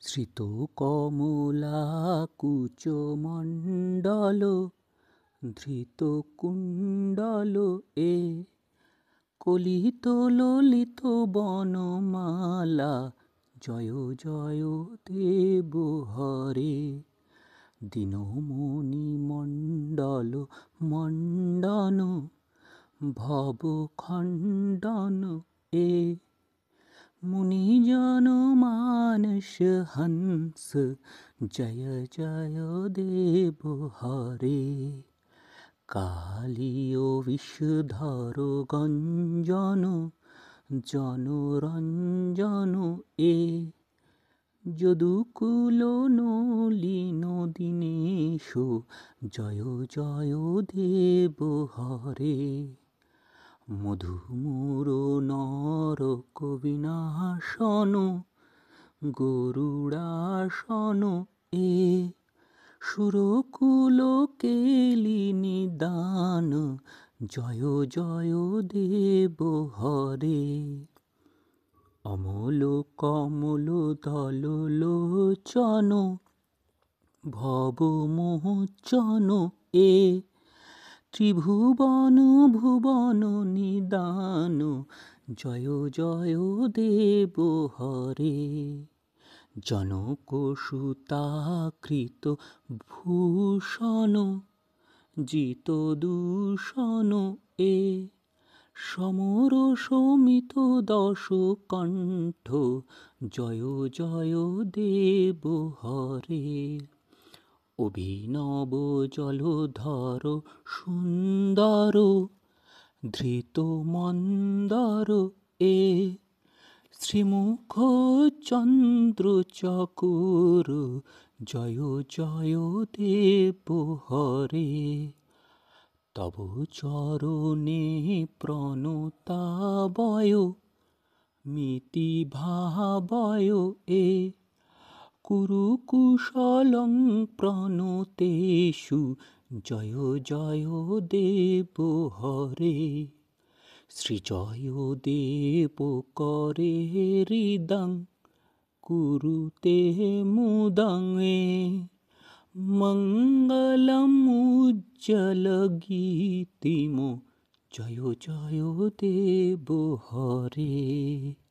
শ্রিত কমলা কুচমণ্ডল ধৃত কুণ্ডল এ কলিত ললিত বনমালা জয় জয় দেব হরে। দীনমণি মণ্ডল মণ্ডন ভব খণ্ডন এ মুনিজন মানস হংস জয় জয় দেব হরে। কালীয় বিষধর গঞ্জন জনরঞ্জন এ যদুকুল নলিন দীনেশ জয় জয় দেব হরে। মধুমূর নরক বিনাশন গরুড়াসন এ সুরকুল কেলি নিদান জয় জয় দেব হরে। অমল কমল দল লোচন ভব মোচন এ ত্রিভুবন ভুবন নিদান জয় জয় দেব হরে। জনক সুতাকৃত ভূষণ জিত দূষণ এ সমর সমিত দশ কণ্ঠ জয় জয় দেব হরে। অভিনব জলধর সুন্দর ধৃত মন্দর এ শ্রীমুখ চন্দ্র চকোর জয় জয় দেব হরে। তব চরণে প্রণতাবয় মিতি ভাবয় এ কুরু কুশলং প্রণতেষু জয় জয় দেব হরে। শ্রীজয় দেব করে হৃদং কুরুতে মুদং এ মঙ্গলমুজ্জ্বল গীতিম জয় জয় দেব হরে।